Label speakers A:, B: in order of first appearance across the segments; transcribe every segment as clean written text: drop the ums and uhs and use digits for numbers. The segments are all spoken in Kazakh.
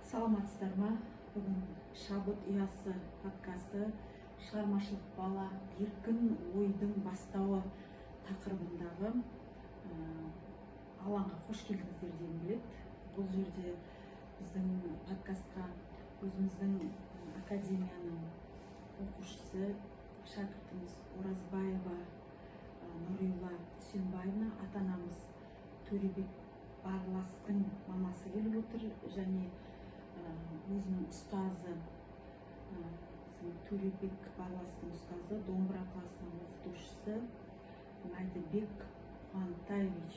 A: Саламатсыздар ма? Бүгін Шабыт ұясы подкасты шығармашылық бала еркін ойдың бастауы тақырыбындағы алаңға қош келдіңіздер дегім келеді. Бұл жерде біздің подкастқа өзіміздің академияның оқушысы, шәкіртіміз Оразбаева Нұрила Үсенбаевна, ата-анамыз Төребек Барластың мамасы келіп отыр, және өзінің ұстазы, Төребек Барластың ұстазы, домбыра класының оқытушысы Мәдібек Қуантаевич.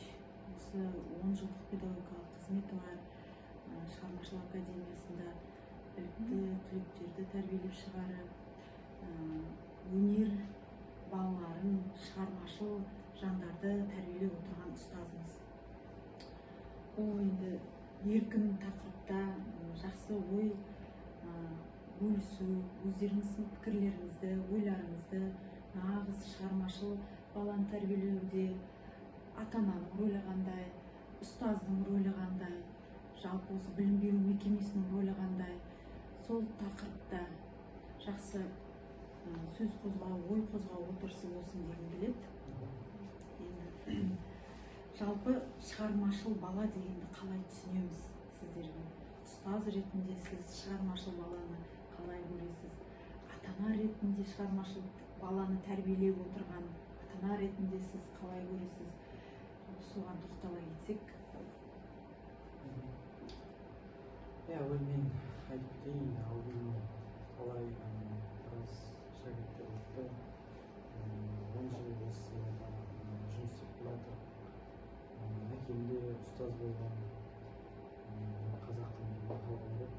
A: Осы 10 жылдық педагогикалық қызметі бар, шығармашылық академиясында білікті түлектерді тәрбиелеп шығарып, өнер балаларын, шығармашыл жандарды тәрбиелеп отырған ұстазымыз. Ол енді еркін тақырыпта жақсы ой бөлісу, өздеріңіздің пікірлеріңізді, ойларыңызды, нағыз шығармашыл баланы тәрбиелеуде ата-ананың рөлі қандай, ұстаздың рөлі қандай, жалпы осы білім беру мекемесінің рөлі қандай, сол тақырыпта жақсы сөз қозғау, ой қозғау отырысы болсын дегім келеді. Жалпы шығармашыл бала дегенді қалай түсінеміз сіздерге? Ұстаз ретінде сіз шығармашыл баланы қалай көресіз? Ата-ана ретінде шығармашыл баланы тәрбиелеп отырған ата-ана ретінде сіз қалай көресіз? Соған тоқтала кетсек.
B: Мен айтып кетейін, алдымен қалай біраз шәкірттер өтті, 10 жыл осы жұмыс істеп жатыр. Әкем де ұстаз болған, қазақ тілінде мақал бар,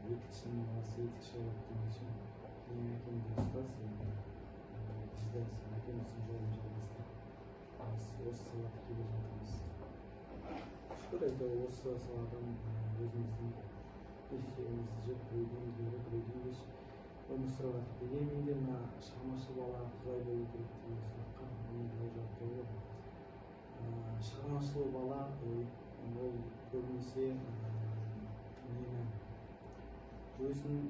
B: етікшінің баласы етікші болады демекші. Әкем де ұстаз, біздер әкеміздің жолын жалғастырып, осы салада келе жатырмыз. Шүкір, осы саладан өзіміздің ерекшелігімізді жеп, біреуден ілгері, біреуден кеш өмір сүріп жатырмыз. Дегенмен мына шығармашыл бала қалай болу керек деген сұраққа мен былай жауап бере аламын. Шығармашыл бала ол көбінесе өзінің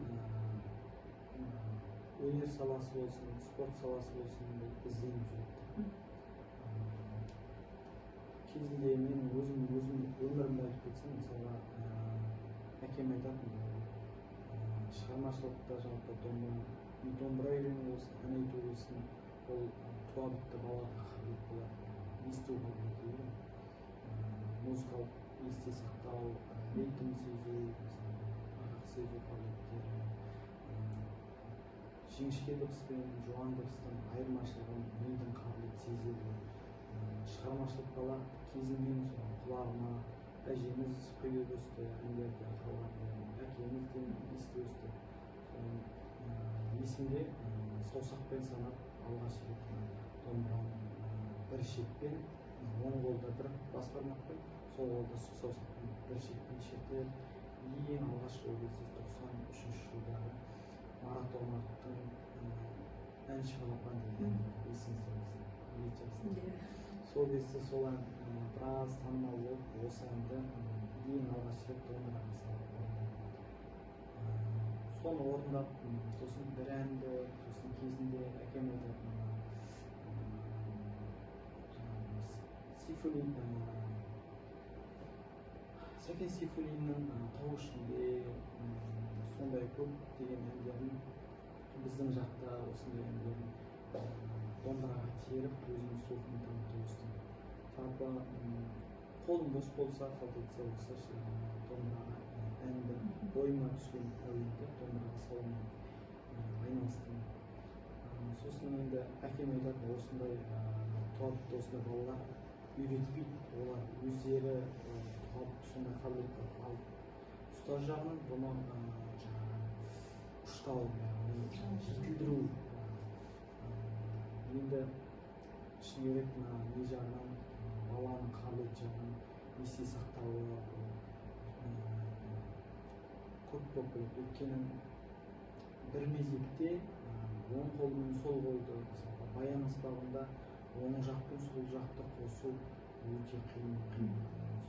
B: өнер саласы болсын, спорт саласы болсын ізденіп жүреді. Кезінде мен өзім өмірімді айтып кетсем, мысалға әкем айтатын, шығармашылықта жалпы домбыра үйрену болсын, ән айту болсын, ол туа бітті балада қабілет болады. Есту қабілеті, музыкалық есте сақтау, ритм сезу, арақ сезу қабілеттері, жіңішке дыбыс пен жуан дыбыстың айырмашылығын мидың қабілеті сезеді. Шығармашылық бала кезінен құлағына әжеміз құйып өсті, әндерді қаларды, әкемізден естіп өсті. Есімде саусақпен санап алғаш рет домбыраны бір шекпен, оң қолда бір бас бармақпен, сол қолда саусақпен бір шекпен шертіп, ең алғаш ол кезде 93 жылдары Марат Омаровтың әнші балапан деген есіңізде. Сол кезде сол ән біраз танымал болып, осы әнді ең алғаш рет домбыраға салып орындадым. Соны орындап, сосын бір әнді, сосын кезінде әкем айтатын Сәкен Сейфуллиннің тау ішінде сондай көп деген әндерін біздің жақта осындай әндерін домбыраға теріп, өзінің слухын танытып өстім. Жалпы қолым бос болса, қалт етсе осы домбыраға әнді бойыма түскен әуенді домбыраға салумен айналыстым. Сосын енді әкем айтатын, осындай туапты осындай балалар үйретпейді, олар өздері туап сондай қабілет бар. Ал ұстаз жағынан бұны ұштау, жетілдіру. Енді шыны керек не жағынан, баланың қабілет жағынан есте сақтауы көп болып келеді. Өйткені бір мезетте оң қол мен сол қолды, мысалы баян аспабында оң жақ пен сол жақты қосу өте қиын.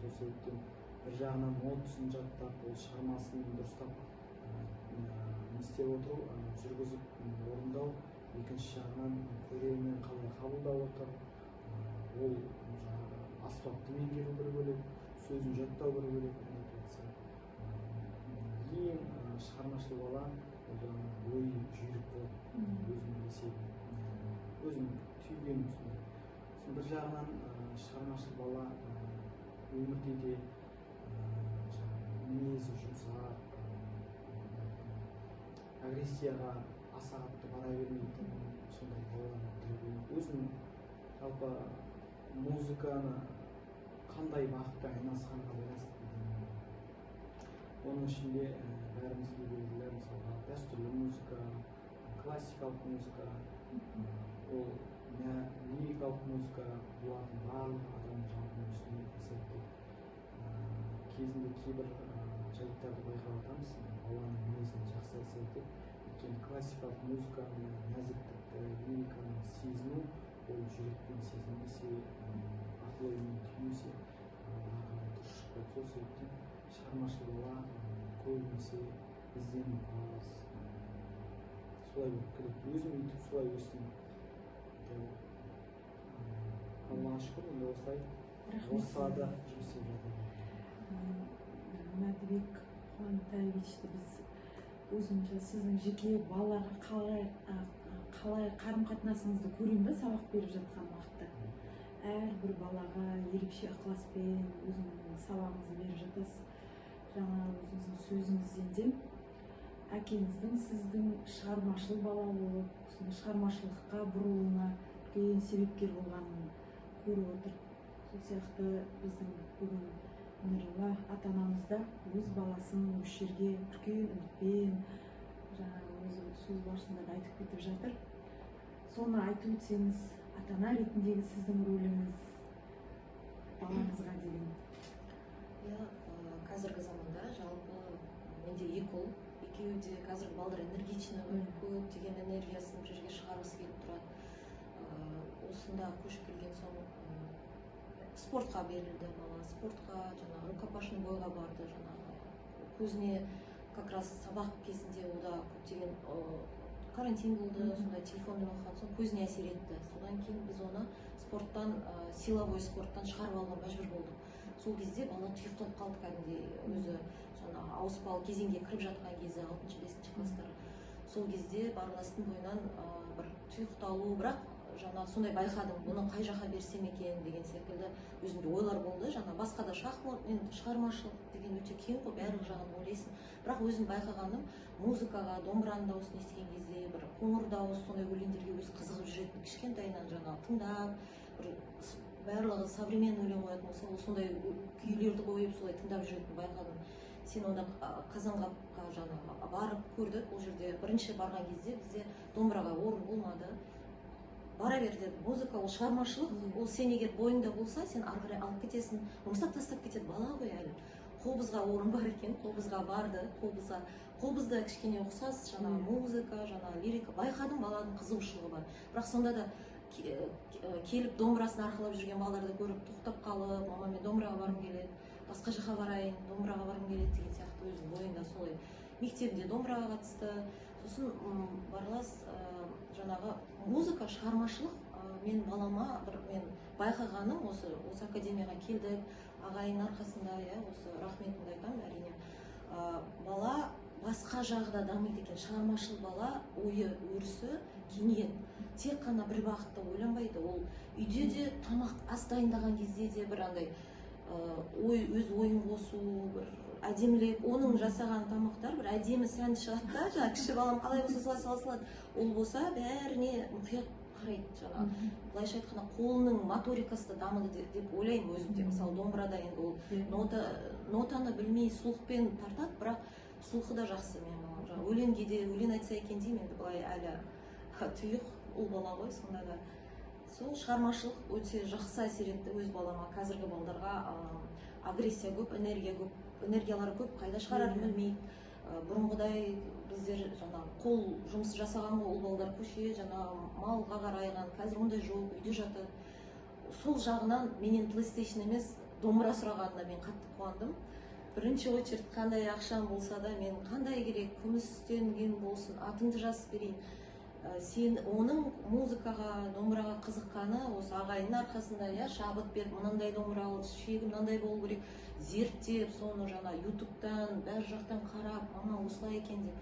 B: Сол себептен бір жағынан нотасын жаттап, ол шығармасын дұрыстап не істеп отыру, жүргізіп орындау, екінші жағынан көрермен қалай қабылдап отыр, ол жаңағы аспапты меңгеру бір бөлек, сөзін жаттау бір бөлек. Ең шығармашыл бала ол жаңағы ой жүйрік болады, өзінің есебін, өзінің түйген сондай. Бір жағынан шығармашыл бала өмірде де мінезі жұмсақ, агрессияға аса қатты бара бермейтін сондай балаларды тәрбиелеу. Өзінің жалпы музыканы қандай бағытта айналысқанға байланысты. Оның ішінде бәрімізге белгілі, мысалға дәстүрлі музыка, классикалық музыка, ол лирикалық музыка, бұлардың барлық адамның жалпы үстіне әсер етеді. Кезінде кейбір жайттарды байқап жатамыз, баланың мінезіне жақсы әсер етеді. Өйткені классикалық музыканы, нәзіктікті, лириканы сезіну, ол жүрекпен сезілмесе, ақыл оймен түймесе, дұрыс шықпайды. Сол себептен шығармашыл бала көбінесе ізденімпаз, солай болып келеді. Өзім өйтіп солай өстім. Аллаға шүкір, енді осылай осы салада жұмыс істеп жатырмын.
A: Мәдібек Қуантаевичті біз өзімізше сіздің жеке балаларға қалай қарым-қатынасыңызды көремін ба сабақ беріп жатқан уақытта? Әрбір балаға ерекше ықыласпен өзіңіздің сабағыңызды беріп жатасыз. Жаңа өзіңіздің сөзіңізден де әкеңіздің сіздің шығармашыл бала болып, шығармашылыққа бұрылуына үлкен себепкер болғанын көріп отыр. Сол сияқты біздің бүгін Нұрила ата-анамыз да өз баласын осы жерге үлкен үмітпен, жаңағы өзі сөз барысында да айтып кетіп жатыр. Соны айтып өтсеңіз, ата-ана ретіндегі сіздің рөліңіз балаңызға деген.
C: Қазіргі заманда жалпы менде екі ұл, екеуі де қазіргі балдар энергичный, көптеген энергиясын бір жерге шығарғысы келіп тұрады. Осында көшіп келген соң спортқа берілді бала, спортқа, жаңағы рукопашный бойға барды, жаңағы көзіне как раз сабақ кезінде ода көптеген карантин болды, сондай телефонмен оқыған соң көзіне әсер етті. Содан кейін біз оны спорттан, силовой спорттан шығарып алуға мәжбүр болдық. Сол кезде бала тұйықталып қалды, кәдімгідей өзі жаңағы ауыспалы кезеңге кіріп жатқан кезде 6-5 класстар. Сол кезде барластың бойынан бір тұйықталу, бірақ жаңағы сондай байқадым, бұны қай жаққа берсем екен деген секілді өзімде ойлар болды. Жаңағы басқа да шахмат, шығармашылық деген өте кең ғой, барлық жағын ойлайсың. Бірақ өзім байқағаным, музыкаға, домбыраның дауысын естіген кезде бір қоңыр дауыс, сондай өлеңдерге өзі қызығып жүретін, кішкентайынан жаңағы тыңдап, бір барлығы современный өлең қоятын болса, ол сондай күйлерді қойып, солай тыңдап жүретін байқадым. Сен онда Қазанғапқа жаңағы барып көрдік, ол жерде бірінші барған кезде бізде домбыраға орын болмады. Бара бер деді, музыка ол шығармашылық, ол сен егер бойыңда болса, сен ары қарай алып кетесің, жұмсап тастап кетеді, бала ғой әлі. Қобызға орын бар екен, қобызға барды, қобыз да кішкене ұқсас, жаңағы музыка, жаңағы лирика, байқадым баланың қызығушылығы бар. Бірақ сонда да келіп домбырасын арқалап жүрген балаларды көріп тоқтап қалып, мама мен домбыраға барғым келеді, басқа жаққа барайын, домбыраға барғым келеді деген сияқты өзінің бойында солай. Мектебінде домбыраға қатысты, сосын барлас жаңағы музыка, шығармашылық мен балама мен байқағаным осы академияға келдік, ағайын арқасында, осы рахметімді айтамын әрине. Бала басқа жағда дамиды екен, шығармашыл бала ойы өрісі кеңейеді. Тек қана бір бағытта ойланбайды, ол үйде де тамақ ас дайындаған кезде де бір андай өз ойын қосу, бір әдемілік, оның жасаған тамақтар бір әдемі сәнді шығады да, жаңағы кіші балам қалай болса солай салады, ол болса бәріне мұқият қарайды. Жаңағы былайша айтқанда қолының моторикасы да дамыды деп ойлаймын өзімде. Мысалы домбырада енді ол нотаны білмей слухпен тартады, бірақ слухы да жақсы менің балам. Жаңағы өлеңге де өлең айтса екен деймін, енді былай әлі тұйық ұл бала ғой, сонда да сол шығармашылық өте жақсы әсер етті өз балама. Қазіргі балдарға агрессия көп, энергиялары көп, қайда шығарарын білмейді. Бұрынғыдай біздер жаңағы қол жұмысы жасаған ғой, ұл балдар көше, жаңағы малға қарайған, қазір ондай жоқ, үйде жатады. Сол жағынан менен PlayStation емес, домбыра сұрағанына мен қатты қуандым. биринчи очередь кандай акчам болсо да мен кандай керек, күмүстенген болсун, атыңды жазып берейин. Сен оның музыкага, домбурага кызыкканы осы агайдын аркасында, шабыт берип, мындай домбура ал, шеги мындай болу керек, зерттеп, сону жана ютубтан, баар жактан карап, мама осулай экен деп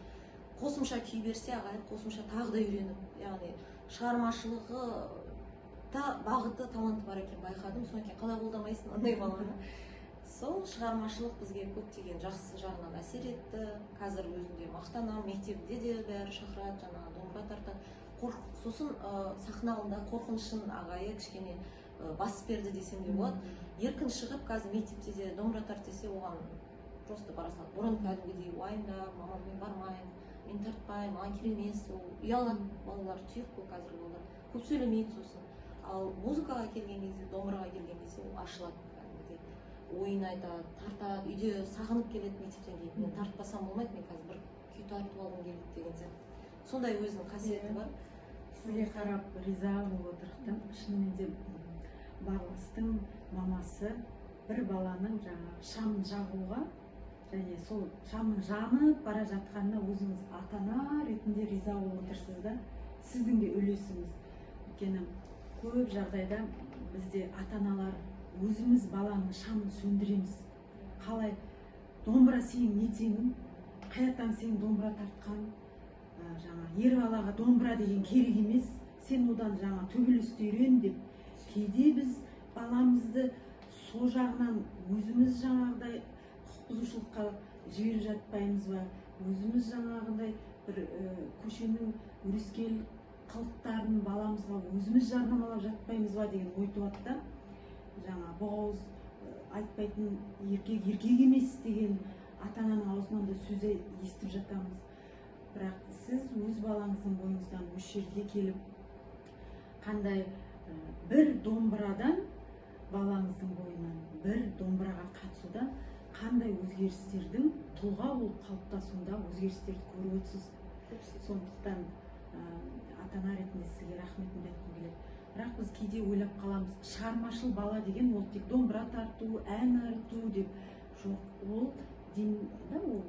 C: косумча күй берсе, агай косумча тагы да үйрөнүп, яғни чыгармачылыгы да багыты, таланты бар экен байкадым. Сонан калай колдомойсуң андай баланы. Сол чыгармачылык бизге көптөгөн жакшы жагынан әсер этти. Азыр өзүмдө мактанам, мектепте де баары чакырат, жана домбура тартат. Сосын сахна алдында коркунучун агайы кичине басып берди десем де болот. Эркин чыгып, азыр мектепте де домбура тарт десе, оган просто бара салат. Бурун кәдимгидей уайымдап, мама мен бармайм, мен тартпайм, мага керек эмес, уялат балалар, түйүк көп азыр балдар. Көп сүйлөмөйт сосын. Ал музыкага келген кезде, домбурага келген кезде ашылат. Ойын айтат, тартат, үйдө сагынып келет мектептен кийин. Мен тартпасам болмойт, мен азыр бир күй тартып алгым келет деген сияқты. Сондай өзүнүн касиети бар.
A: Сизге карап риза болуп отурдум. Чынымен де Барластын мамасы бір баланың жаңа шамын жағуға және сол шамын жанып бара жатқанына өзіңіз ата-ана ретінде риза болып отырсыз да, сіздің де үлесіңіз. Өйткені көп жағдайда бізде ата-аналар өзіміз баланың шамын сөндіреміз. Қалай домбыра сен не теңің, қаяқтан сен домбыра тартқан, жаңа ер балаға домбыра деген керек емес, сен одан жаңа төбелесті үйрен деп. Кейде біз баламызды сол жағынан өзіміз жаңағыдай құқық бұзушылыққа жіберіп жатпаймыз ба, өзіміз жаңағыдай бір көшенің өрескел қылықтарын баламызға өзіміз жарнамалап жатпаймыз ба деген ой туады да. Жаңа боғауыз айтпайтын еркек еркек емес деген ата-ананың аузынан да сөз естіп жатамыз. Бірақ сіз өз балаңыздың бойыңыздан осы жерге келіп, қандай бір домбырадан, балаңыздың бойынан бір домбыраға қатысудан қандай өзгерістердің тұлға болып қалыптасуында өзгерістерді көріп отырсыз. Сондықтан ата-ана ретінде сізге рахметімді айтқым келеді. Бірақ біз кейде ойлап қаламыз, шығармашыл бала деген ол тек домбыра тарту, ән айту деп. Жоқ, ол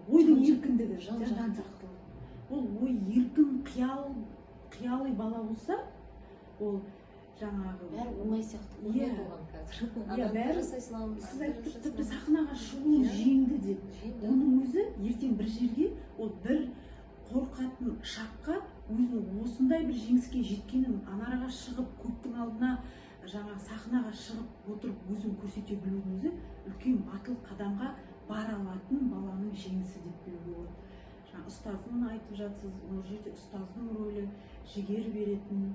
A: ойдың еркіндігі, жан-жақтылығы. Ол ой еркін, қиялы бала болса, ол жаңағы
C: бәрі оңай сияқты көрінеді оған қазір.
A: Бәрі сіз айтып тіпті сахнаға шығу жеңді деп. Оның өзі ертең бір жерге, ол бір қорқатын шаққа өзінің осындай бір жеңіске жеткенін анараға шығып, көптің алдына жаңа сахнаға шығып отырып өзін көрсете білудің өзі үлкен батыл қадамға бара алатын баланың жеңісі деп білуге болады. Жаңа ұстаздың айтып жатсыз, ол жерде ұстаздың рөлі жігер беретін,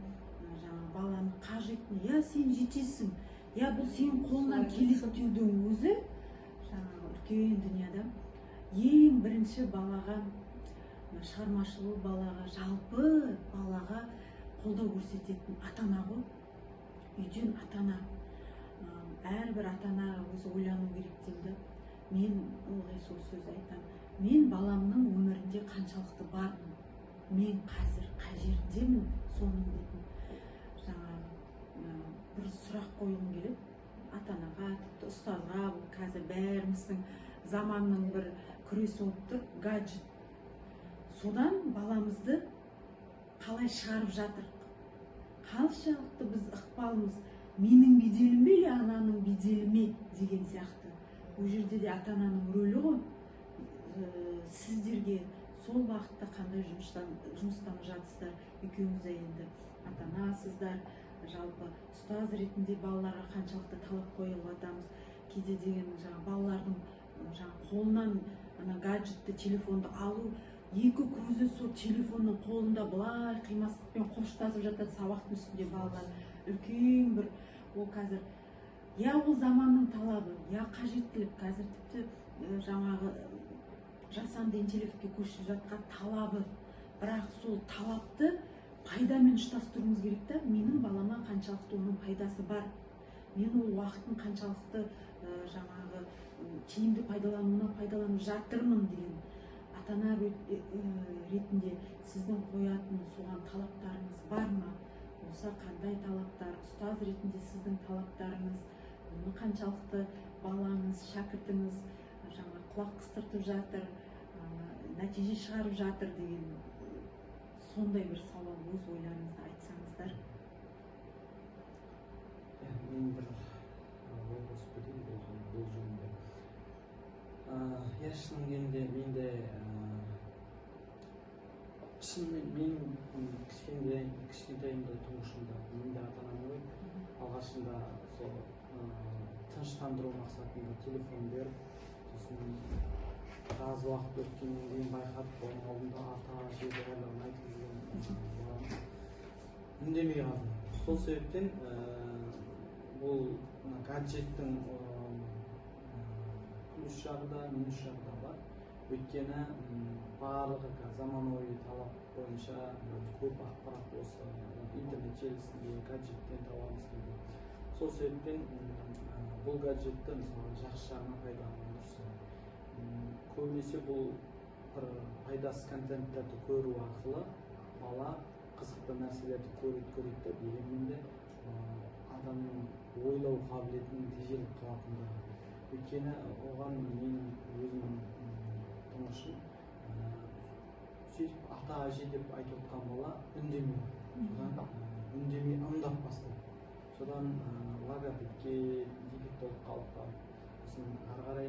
A: жаңа баланы қажетін, сен жетесің, бұл сен қолынан келеді деудің өзі жаңа үлкен дүнияда ең бірінші балаға, шығармашылық балаға, жалпы балаға қолдау көрсететін ата-ана ғой. Үйден ата-ана. Әрбір ата-ана өзі ойлану керек дейді. Мен ылғи сол сөз айтам. Мен баламның өмірінде қаншалықты бармын. Мен қазір қай жердемін, соның дейтін. Жаңа бір сұрақ қойғым келеді. Ата-анаға, тіпті ұстазға, қазір бәріміздің заманның бір күресі болып тұр, гаджет. Содан баламызды қалай шығарып жатыр? Қаншалықты біз ықпалымыз менің беделім бе, ананың беделі ме деген сияқты. Бұл жерде де ата-ананың рөлі ғой. Сіздерге сол бағытта қандай жұмыстан жатсыздар? Екеуіңіз де енді ата-анасыздар, жалпы ұстаз ретінде балаларға қаншалықты талап қойып жатамыз. Кейде деген балалардың қолынан гаджетті, телефонды алу, екі көзі сол телефонның қолында былай қимастықпен қоштасып жатады сабақтың үстінде балалар. Үлкен бір, ол қазір, ол заманның талабы, қажеттілік, қазір тіпті жаңағы жасанды интеллектке көшіп жатқан талабы. Бірақ сол талапты пайдамен ұштастыруымыз керек та, менің балама қаншалықты оның пайдасы бар, мен ол уақыттың қаншалықты жаңағы тиімді пайдаланып жатырмын деген. Ата-ана ретінде сіздің қоятын соған талаптарыңыз бар ма? Болса қандай талаптар? Ұстаз ретінде сіздің талаптарыңыз, оны қаншалықты балаңыз, шәкіртіңіз жаңа құлақ қыстыртып жатыр, нәтиже шығарып жатыр деген сондай бір сауал өз ойларыңызды айтсаңыздар.
B: Мен бір ой қосып кетейін бұл жөнінде. Шынын келгенде менде шынымен мен кішкентайымда тұңғышымда менде ата-анам ғой, алғашында сол тыныштандыру мақсатында телефон беріп, сосын біраз уақыт өткеннен кейін байқап, оның алдында ата-әже барлығын айтып жүрген үндемей қалдым. Сол себептен бұл гаджеттің плюс жағы да, минус жағы да бар. Өйткені барлығы заманауи талап бойынша көп ақпарат осы интернет желісінде гаджеттен табамыз дейді. Сол себептен бұл гаджетті мысалы жақсы жағына пайдалану дұрыс. Көбінесе бұл бір пайдасыз контенттерді көру арқылы бала қызықты нәрселерді көреді, дегенмен де адамның ойлау қабілетінің тежеліп қалатындығы. Өйткені оған менің өзімнің тұңғышым сөйтіп ата-әже деп айтып отқан бала үндемей, үндемей ымдап бастайды. Содан логопедке дефект болып қалып, сосын ары қарай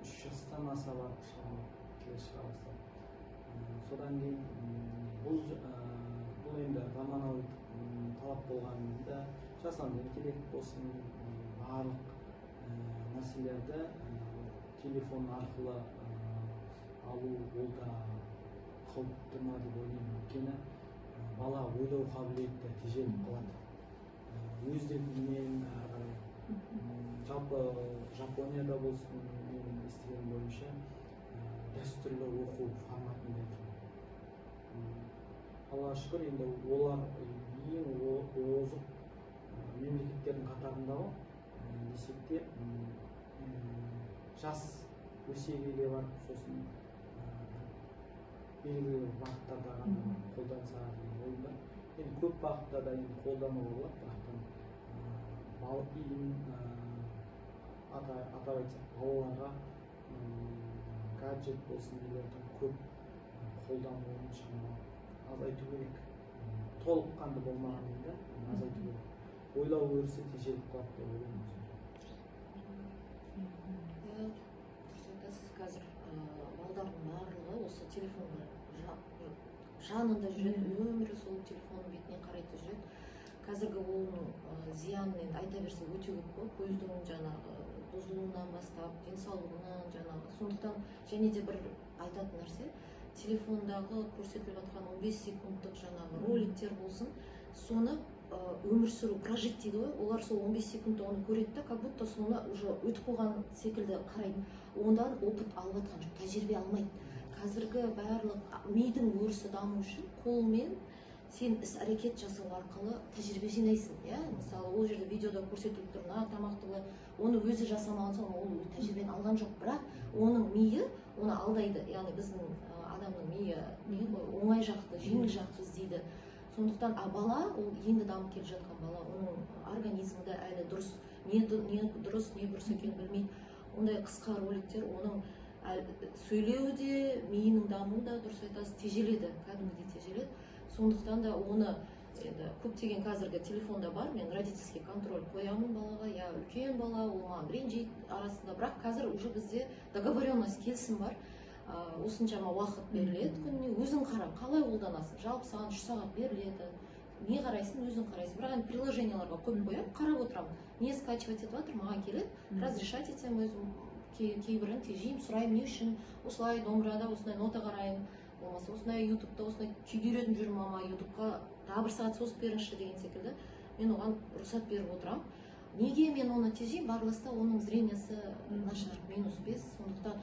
B: 3 жастан аса барып шыға бастады. Содан кейін бұл енді заманауи талап болғанында жасанды интеллект болсын, барлық нәрселерді телефон арқылы алу ол да қауіпті ма деп ойлаймын. Өйткені бала ойлау қабілеті тежеліп қалады. Өздігінен жалпы Жапонияда болсын, мен естіген бойынша дәстүрлі оқу форматында екен. Аллаға шүкір, енді олар ең озық мемлекеттердің қатарында ғой, десек те жас өсе келе барып, сосын белгілі бағыттарда ғана қолданса деген ой бар. Енді көп бағытта да қолдануға болады, атап айтсақ балаларға гаджет болсын нелердің көп қолдануын азайту керек. Толыққанды болмағанында азайту керек. Ойлау өрісі тежеліп қалады деп ойлаймын.
C: Дұрыс айтасыз, қазір балдардың барлығы осы телефонға жанында жүреді, өмірі сол телефонның бетіне қарайтып жүреді. Қазіргі оның зиянын енді айта берсе өте көп қой, көздің жаңағы бұзылуынан бастап, денсаулығынан жаңағы. Сондықтан және де бір айтатын нәрсе, телефондағы көрсетіліп жатқан 15 секундтық жаңағы роликтер болсын, соны өмір сүру, прожить дейді ғой, олар сол 15 секундта оны көреді да, как будто соны уже өтіп қойған секілді қарайды. Ондан опыт алып жатқан жоқ, тәжірибе алмайды. Қазіргі барлық мидың өрісі даму үшін қолмен сен іс-әрекет жасау арқылы тәжірибе жинайсың. Мысалы, ол жерде видеода көрсетіліп тұр, тамақты оны өзі жасамаған соң ол тәжірибені алған жоқ, бірақ оның миы оны алдайды. Яғни біздің адамның миы оңай жақты, жеңіл жақты іздейді. Сондықтан бала, ол енді дамып келе жатқан бала, оның организмі әлі дұрыс, не дұрыс, не бұрыс екенін білмейді. Ондай қысқа роликтер оның сөйлеуі де, миының дамуы да, дұрыс айтасыз, тежеледі, кәдімгідей тежеледі. Сондықтан да оны көптеген қазіргі телефонда бар, мен родительский контроль қоямын балаға, я үлкен бала, ол маған ренжейді арасында, бірақ қазір уже бізде договоренность, келісім бар. Осыншама уақыт беріледі күніне, өзің қара, қалай қолданасың, жалпы саған 3 сағат беріледі, не қарайсың, өзің қарайсың. Бірақ енді приложенияларға көп қоямын, қарап отырамын, не скачивать етіп жатыр, маған келеді, разрешать етсем өзім, кейбірін тежеймін, сұраймын, не үшін, осылай домбырада осындай нота қараймын, болмаса осындай ютубта осындай күйді үйретіп жүрмін, мама ютубқа тағы 1 сағат созып беріңізші деген секілді, мен оған рұқсат беріп отырамын. Неге мен оны тежеймін? Барласта оның зрениесі нашар, -5, сондықтан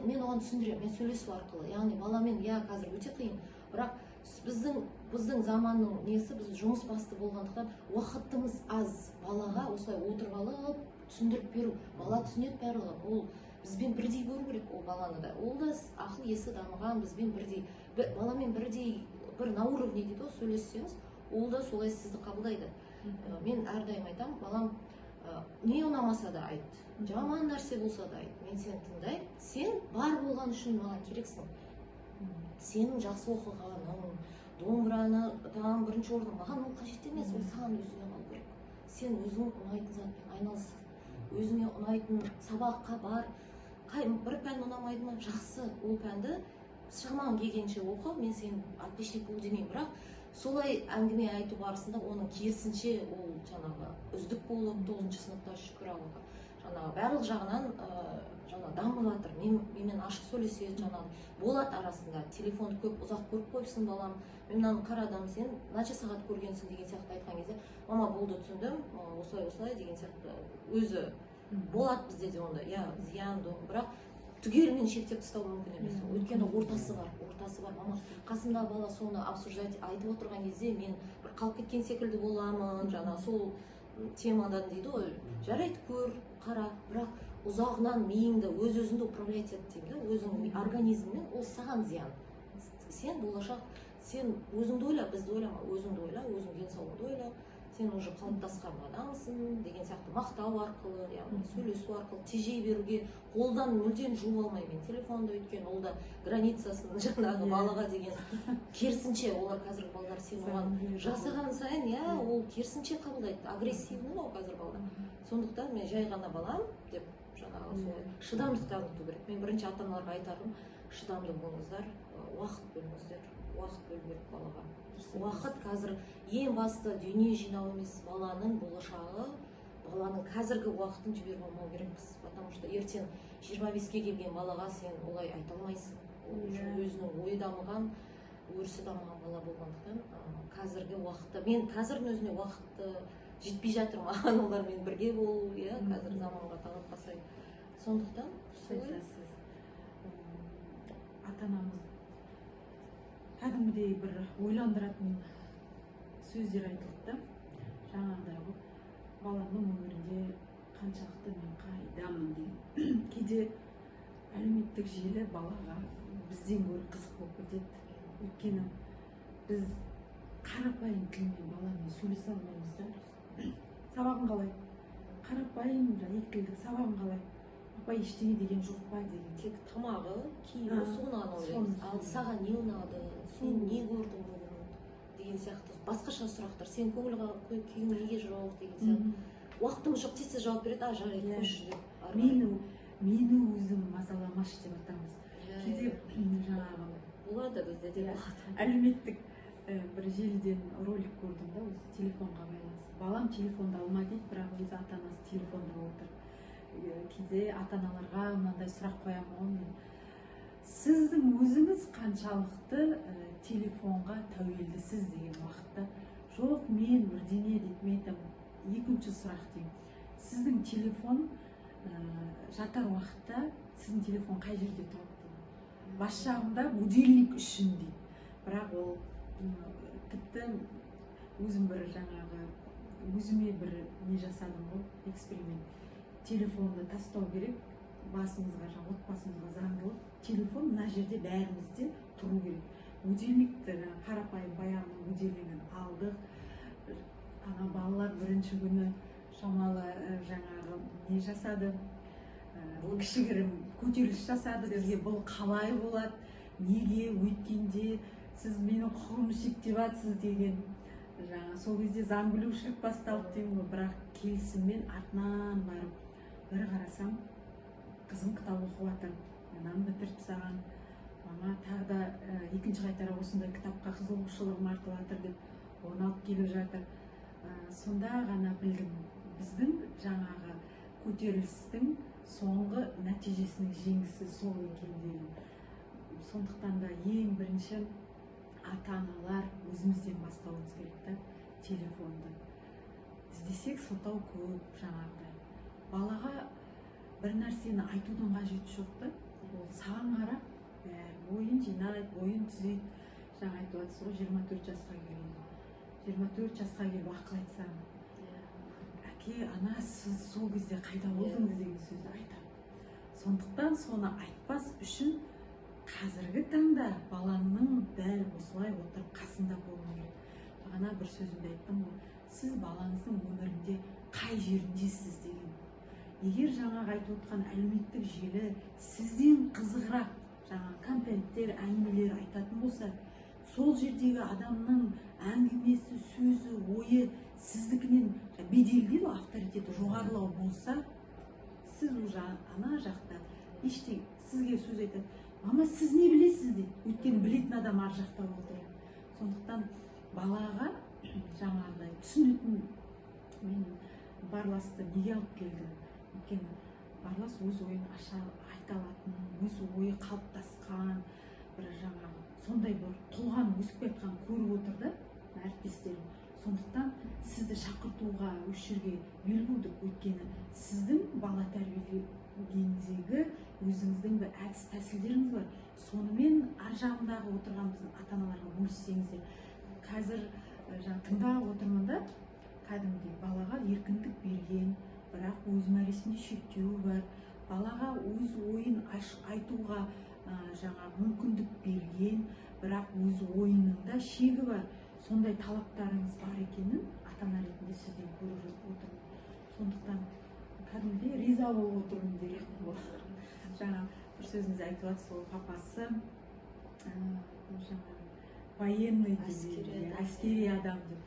C: мен оған түсіндіремін, мен сөйлесу арқылы. Яғни баламен, қазір өте қиын, бірақ біздің заманның несі, біз жұмыс басты болғандықтан уақытымыз аз. Балаға осылай отырып алып, түсіндіріп беру, бала түсінеді барлығы. Ол бізбен бірдей көру керек ол баланы да. Ол да ақыл есі дамыған, бізбен бірдей, баламен бірдей, бір на уровне дейді, сөйлессеңіз, ол да солай сізді қабылдайды. Мен әрдайым айтамын, балам не ұнамаса да айт, жаман нәрсе болса да айт, мен сені тыңдаймын, сен бар болған үшін маған керексің. Сенің жақсы оқығаның, домбырадан бірінші орын, маған ол қажет емес, ол саған өзіңе ұнау керек. Сен өзің ұнайтын затпен айналыс, өзіңе ұнайтын сабаққа бар, бір пән ұнамайды ма, жақсы, ол пәнді шамаң келгенше оқы, мен сен отличник бол демеймін, бірақ солай әңгіме айту барысында оның керісінше ол жаңағы үздік болып 9 сыныпта шүкір Аллаға жаңағы барлық жағынан жаңағы дамып жатыр. Менімен ашық сөйлеседі, жаңағы болады арасында. Телефонды көп ұзақ көріп қойыпсың балам, мен мынаны қарадым, сен қанша сағат көргенсің деген сияқты айтқан кезде, мама болды түсіндім, осылай деген сияқты өзі болады бізде де онда, иә зиян, бірақ түгелімен шектеп тастау мүмкін емес. Өйткені ортасы бар, мама қасымда бала соны обсуждать айтып отырған кезде мен бір қалып кеткен секілді боламын, жаңа сол темадан дейді ғой, жарайды көр, қара, бірақ ұзағынан миыңды өз-өзіңді управлять ет деймін, өзің организммен, ол саған зиян. Сен болашақ, сен өзіңді ойла, бізді ойлама, өзіңді ойла, өзің денсаулығыңды ойла, сен уже қалыптасқан адамсың деген сияқты мақтау арқылы, яғни сөйлесу арқылы тежей беруге қолдан мүлдем жуып алмаймын телефонды, өйткені ол да границасын жаңағы балаға деген керісінше, олар қазіргі балалар сен оған жасаған сайын, иә, ол керісінше қабылдайды, агрессивный ғой қазір балалар. Сондықтан мен жай ғана балам деп жаңағы солай шыдамдық таныту керек. Мен бірінші ата-аналарға айтарым, шыдамды болыңыздар, уақыт бөліңіздер, уақыт бөлу керек балаға. Уақыт қазір ең басты дүние жинау емес, баланың болашағы, баланың қазіргі уақытын жіберіп алмау керекпіз. Потому что ертең 25-ке келген балаға сен олай айта алмайсың. Ол өзінің ойы дамыған, өрісі дамыған бала болғандықтан, қазіргі уақытта, мен қазірдің өзіне уақытты жетпей жатыр маған, олармен бірге болу, иә, қазір заманға талапқа сай. Сондықтан солай.
A: Ата-анамыз кәдімгідей бір ойландыратын сөздер айтылды да, жаңағыдай баламның өмірінде қаншалықты мен қайдамын деген. Кейде әлеуметтік желі балаға бізден гөрі қызық болып кетеді. Өйткені біз қарапайым тілмен баламен сөйлесе алмаймыз да. Сабағың қалай? Қарапайым екі тілдік сабағың қалай? Апа ештеңе деген жоқ па деген.
C: Тек тамағы, киімі, соны ғана ойлаймыз. Ал саған не ұнады, сен не көрдің бүгін деген сияқты басқаша сұрақтар. Сен көңіл күйің неге жоқ деген сияқты. Уақытым жоқ десе жауап береді, жарайды қойшы деп.
A: Мені өзім мазаламашы деп атамыз. Кейде жаңағы
C: болады бізде де болады.
A: Әлеуметтік бір желіден ролик көрдім да, осы телефонға байланысты. Балам телефонды алма дейді, бірақ өзі ата-анасы телефонда отыр. Кейде ата-аналарға мынандай сұрақ қоямын, мен сіздің өзіңіз қаншалықты телефонға тәуелдісіз деген уақытта, жоқ мен бірдеңе дейді, мен айтамын, екінші сұрақ деймін, сіздің телефон жатар уақытта сіздің телефон қай жерде тұрады дейді. Бас жағында будильник үшін дейді, бірақ ол тіпті өзім бір жаңағы өзіме бір не жасадым ғой, эксперимент. Телефонды тастау керек, басымызға, отбасымызға заңдылық, телефон мына жерде бәрімізде тұру керек. Будильникті, қарапайым баяғының будильнигін алдық. Ана балалар бірінші күні шамалы жаңағы не жасады, кішігірім көтеріліс жасады, бізге бұл қалай болады, неге, өйткенде сіз менің құқығымды шектеп жатсыз деген. Сол кезде заң білушілік басталды деймін ғой, бірақ келісіммен артынан барып бір қарасам, қызым кітап оқып жатыр, мынаны бітіріп тастаған, мама тағы да екінші қайтара осындай кітапқа қызығушылығым артып жатыр деп оны алып келіп жатыр. Сонда ғана білдім, біздің жаңағы көтерілістің соңғы нәтижесінің жеңісі сол екендігін. Сондықтан да ең бірінші ата-аналар өзімізден бастауымыз керек та, телефонды. Іздесек сылтау көп жаңағыдай. Балаға бір нәрсені айтудың қажеті жоқ та, ол саған қарап, ойын жинайды, ойын түзейді. Жаңа айтып жатсыз ғой, 24 жасқа келгенде. 24 жасқа келіп ақыл айтсам, әке, ана, сіз сол кезде қайда болдыңыз деген сөзді айтады. Сондықтан соны айтпас үшін қазіргі таңда балаңның дәл осылай отырып қасында болу керек. Бағана бір сөзімде айттым ғой, сіз балаңыздың өмірінде қай жеріндесіз деген. Егер жаңағы айтып отқан әлеуметтік желі сізден қызығырақ жаңа контенттер, әңгімелер айтатын болса, сол жердегі адамның әңгімесі, сөзі, ойы сіздікінен беделді дейді, авторитеті жоғарылау болса, сіз уже ана жақта ештеңе сізге сөз айтады. Мама, сіз не білесіз дейді. Өйткені білетін адам ар жақта отыр. Сондықтан балаға жаңағыдай түсінетін, мен Барласты неге алып келдім? Өйткені Барлас өз ойын айта алатын, өз ойы қалыптасқан, бір жаңағы сондай бір тұлғаны өсіп жатқан көріп отыр да әріптестерім. Сондықтан сізді шақыртуға осы жерге бел будық. Өйткені сіздің бала тәрбиелегендегі өзіңіздің бір әдіс тәсілдеріңіз бар. Сонымен ар жағындағы отырған біздің ата-аналарға бөліссеңіздер. Қазір тыңдап отырмын да, кәдімгідей балаға еркіндік берген, бірақ өз мәресінде шектеу бар. Балаға өз ойын айтуға мүмкіндік берген, бірақ өз ойының да шегі бар. Сондай талаптарыңыз бар екенін ата-ана ретінде сізден көріп отырмын. Сондықтан кәдімгідей риза болып отырмын деген. Жаңа бір сөзіңізде айтып жатсыз, ол папасы военный, әскери адам деп.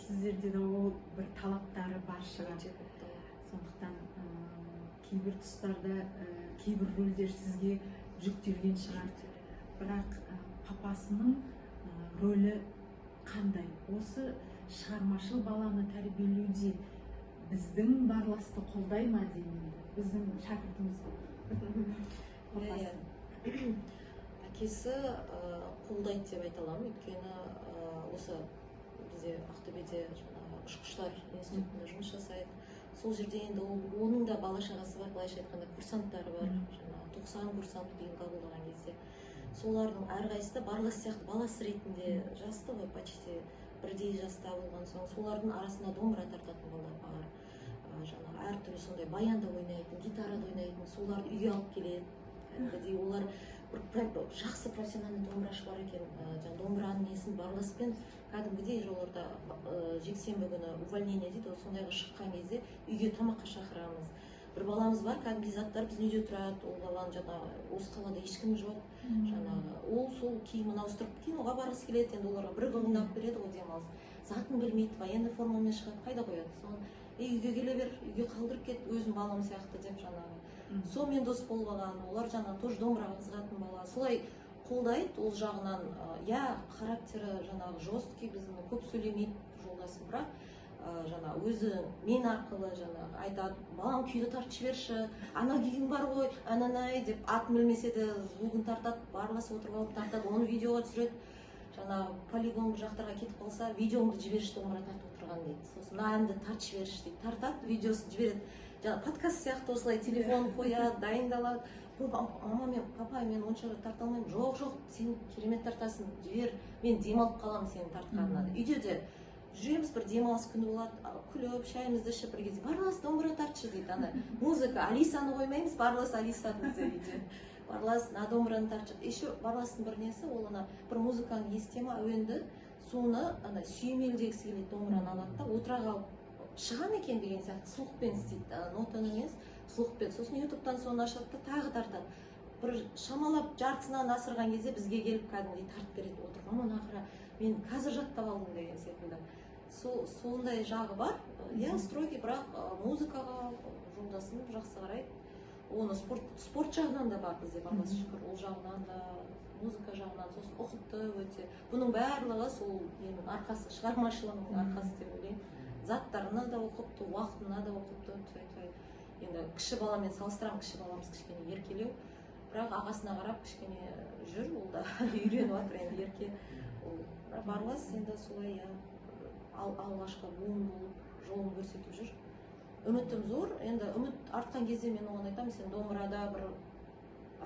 A: Сіздерде де ол бір талаптары бар шығар. Сондықтан кейбір тұстарда кейбір рөлдер сізге жүктелген шығар. Бірақ папасының рөлі қандай? Осы шығармашыл баланы тәрбиелеуде біздің Барласты қолдай ма деймін, біздің шәкіртіміз.
C: Әкесі қолдайды деп айта аламын, өйткені осы бізде Ақтөбеде ұшқыштар институтында жұмыс жасайды. Сол жерде енді оның да бала шағасы бар, былайша айтқанда курсанттары бар, 90 курсант кейін қабылдаған кезде. Солардың әрқайсысы Барлас сияқты баласы ретінде жасты ғой, почти бірдей жаста болған соң, солардың арасында домбыра тартатын балалар бар. Әртүрлі сондай баянда ойнайтын, гитарада ойнайтын, соларды үйге алып келеді. Кәдімгідей олар бір жақсы профессиональный домбырашы бар екен. Домбыраның несін Барласпен кәдімгідей жоларда жексенбі күні увольнение дейді, сондайға шыққан кезде үйге тамаққа шақырамыз. Бір баламыз бар, кәдімгідей заттар біздің үйде тұрады, ол баланы осы қалада ешкім жоқ. Ол сол киімін ауыстырып киноға барғысы келеді, енді оларға бір қылғындап береді ғой демалыс. Затын білмейді, военный формамен шығады, қайда қояды? Соны үйге келе бер, үйге қалдырып кет, өзім балам сияқты деп сонымен дос болып алған, олар тоже домбыраға қызығатын бала. Солай қолдайды, ол жағынан, характері жесткий, біздің көп сөйлемейді жолдасым, бірақ өзі мен арқылы айтады, балам күйді тартып жіберші, ана күйің бар ғой, ананай деп, атын білмесе де звугын тартады, Барлас отырып алып тартады, оны видеоға түсіреді. Полигон бір жақтарға кетіп қалса, видеомды жіберші, домбыра тартып отырған дейді. Сосын әнді тартып жіберші дейді, тартады, видеосын жібереді. Подкаст сияқты осылай телефон қояды, дайындалады. Мама мен папа, мен онша тарта алмаймын. Жоқ, сен керемет тартасың, жібер, мен демалып қаламын сенің тартқанынан. Үйде де жүреміз, бір демалыс күні болады, күліп, шайымызды ішіп бір кезде, Барлас домбыра тартшы дейді. Музыка, Алисаны қоймаймыз, Барлас Алисаны дейді. Барлас домбыраны тартшы. Еще Барластың бір несі, ол бір музыканы естіме, әуенді, соны сүйемелдегісі келеді, домбыраны алады да, отыра қалып шығам екен деген сияқты слухпен істейді, нотаны емес, слухпен. Сосын ютубтан соны ашады да тағы тартады. Бір шамалап жартысынан асырған кезде бізге келіп кәдімгідей тартып береді, отыр. Мама, нақыра, мен қазір жаттап алдым деген секілді. Сондай жағы бар. Стройки, бірақ музыкаға жолдасым жақсы қарайды. Оны спорт жағынан да бар бізде, Барлас шүкір, ол жағынан да, музыка жағынан, сосын ұқыпты өте. Бұның барлығы сол менің арқасы, шығармашылығының арқасы деп ойлаймын. Заттарына да оқыпты, уақытына да оқыпты, енді кіші баламен салыстырамын, кіші баламыз кішкене еркелеу, бірақ ағасына қарап кішкене жүр, ол да үйреніп жатыр енді ерке. Барлас енді солай алғашқы буын болып жолын көрсетіп жүр. Үмітім зор, енді үміт артқан кезде мен оған айтамын, сен домбырада бір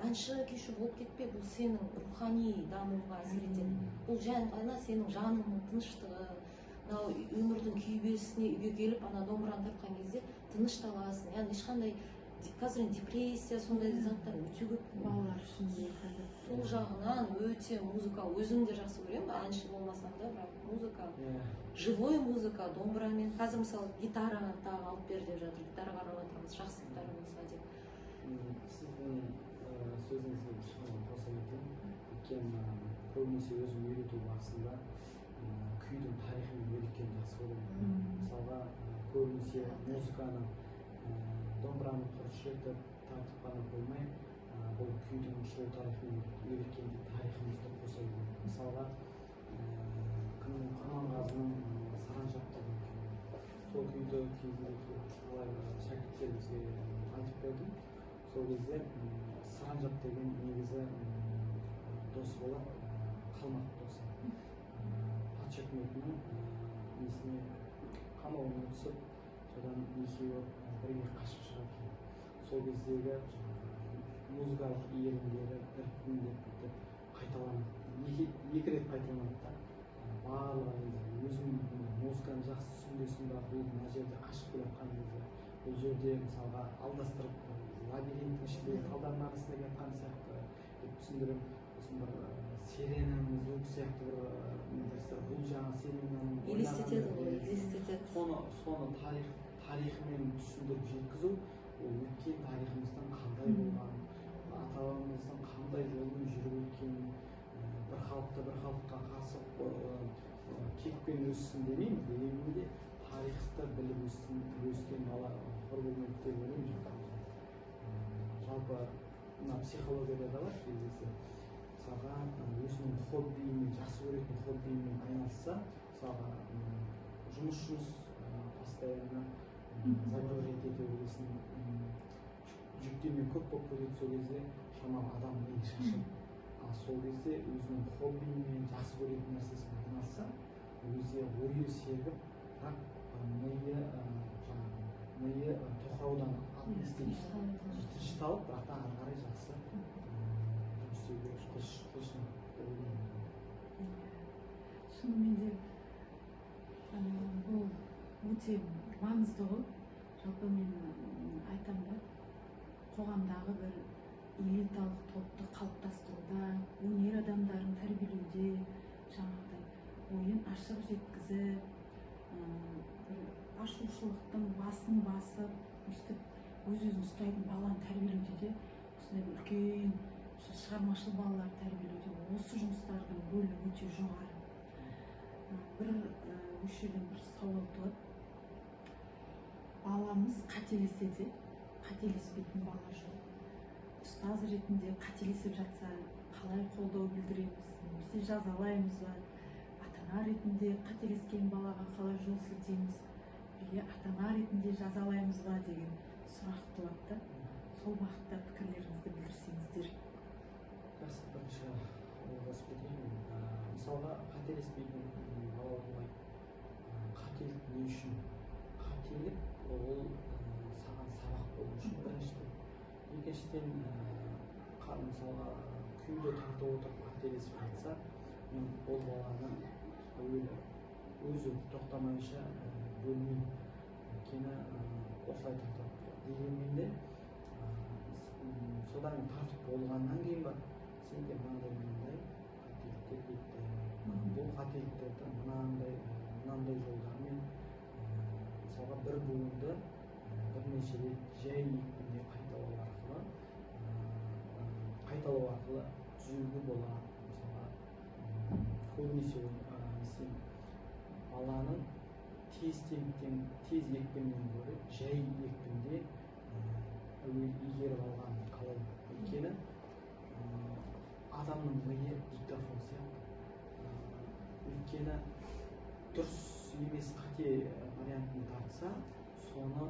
C: әнші, күйші болып кетпе, бұл сенің рухани дамуға әсер етеді. Бұл сенің жаныңның тыныштығы, өмірдің күйбесіне үйге келіп, домбыраны тартқан кезде тынышталасың. Яғни ешқандай қазір депрессия, сондай заттар өте көп
A: балалар үшін.
C: Сол бул жагынан өтө музыка өзүм да жакшы көрөм, анчы болмасам да, бирок музыка, живой музыка, домбырамен, азыр мисалы гитараны дагы алып бер деп жатыр, гитара карап атабыз, жакшы гитара болсо деп.
B: Сиздин сөзүңүзгө кичине косо кетейин. Өйткені көбінесе өзім үйрету барысында күйдің тарихын үйреткенді жақсы көремін. Мысалға көбінесе музыканы домбыраны құрыш етіп тартып қана қоймай, бұл күйдің шығу тарихын үйреткенде тарихымызды қоса үйренеді. Мысалға Құрманғазының Саранжақтағы сол күйді шәкірттерімізге айтып бердім. Сол кезде Саранжақ деген негізі досы болады, қалмақ досы. Патша үкіметінің несіне қамауына түсіп, содан екеуі бірге қашып шығады. Сол кездегі музыкалық иірімдері біртіндеп қайталанады. Екі рет қайталанады да. Барлығы өзім музыканы жақсы түсінбесін ба, бұл мына жерде қашып келе жатқан кезде, бұл жерде мысалға алдастырып лабиринттің ішіндегі талдардың арасында жатқан сияқты деп түсіндіріп, бір сиренаны звук сияқты бір бұл жаңа сиренаның
C: елестетеді ғой, елестетеді.
B: Соны тарихымен түсіндіріп жеткізу, ол өткен тарихымыздың қандай болған, ата-бабамыздың қандай жолмен жүріп өткенін, бір халыққа қарсы кекпен өссін демеймін, дегенмен де тарихты біліп өскен бала хор болмайды деп ойлаймын. Жалпы психологияда да бар кездесі. Мысалға өзінің хоббиімен, жақсы көретін хоббиімен айналысса, мысалға жұмыс постоянно загружать ете бересің, жүктеме көп болып кетеді. Сол кезде шамалы адам миы шаршайды. Ал сол кезде өзінің хоббиімен, жақсы көретін нәрсесімен айналысса, өзі ойы сергіп, бірақ миы тоқыраудан тынышталып, бірақ та ары қарай жақсы
A: шынымен де бұл өте маңызды ғой. Жалпы мен айтам да, қоғамдағы бір элиталық топты қалыптастыруда, өнер адамдарын тәрбиелеуде жаңағыдай ойын ашық жеткізіп, бір ашушылықтың басын басып, өстіп өз-өзін ұстайтын баланы тәрбиелеуде де осындай бір үлкен шығармашыл балалар тәрбиелеуде осы жұмыстардың рөлі өте жоғары. Бір осы жерден бір сауал туады. Баламыз қателеседі, қателеспейтін бала жоқ. Ұстаз ретінде қателесіп жатса, қалай қолдау білдіреміз, немесе жазалаймыз ба? Ата-ана ретінде қателескен балаға қалай жол сілтейміз, или ата-ана ретінде жазалаймыз ба деген сұрақ туады да. Сол бағытта пікірлеріңізді білдірсеңіздер.
B: Жақсы, бірінші қосып кетейін. Мысалға қателеспейтін бала болмайды. Қателік не үшін? Қателік ол саған сабақ болу үшін біріншіден. Екіншіден, мысалға күйді тартып отырып қателесіп жатса, мен ол баланы өзі тоқтамайынша бөлмеймін. Өйткені осылай тартып дегенмен де содан тартып болғаннан кейін ба, сенде мынандай қателіктер кетті, бұл қателіктерді мынандай жолдармен мысалға бір буынды бірнеше рет жай екпінде қайталау арқылы түзеуге болады. Мысалға көбінесе баланың тез екпіннен гөрі жай екпінде игеріп алған қалай. Өйткені адамның миы диктофон сияқты. Өйткені дұрыс емес қате вариантын тартса, соны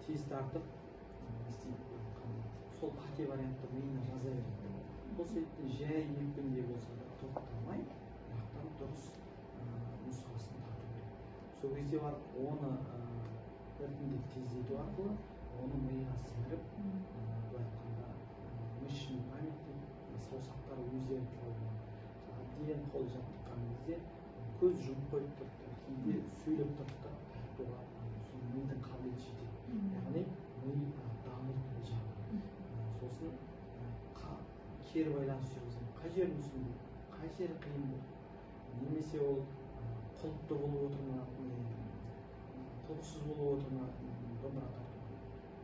B: тез тартып сол қате вариантты миына жаза береді. Бұл себепті жай екпінде болса да тоқтамай, бірақтан дұрыс нұсқасын тарту керек. Сол кезде барып оны біртіндеп тездету арқылы оны миға сіңіріп, былай айтқанда мышечный память саусақтар өздері туралы әбден қол жаттыққан кезде көз жұмып қойып тұрды, кейде сөйлеп тұрды, айтуға мидың қабілеті жетеді. Яғни ми дамиды бұл жағынан. Сосын ішкері байланыс жүргіземін, қай жерін түсінбеймін, қай жері қиын болды, немесе ол құлыпты болып отыр ма, құлыпсыз болып отыр ма, домбыра тарту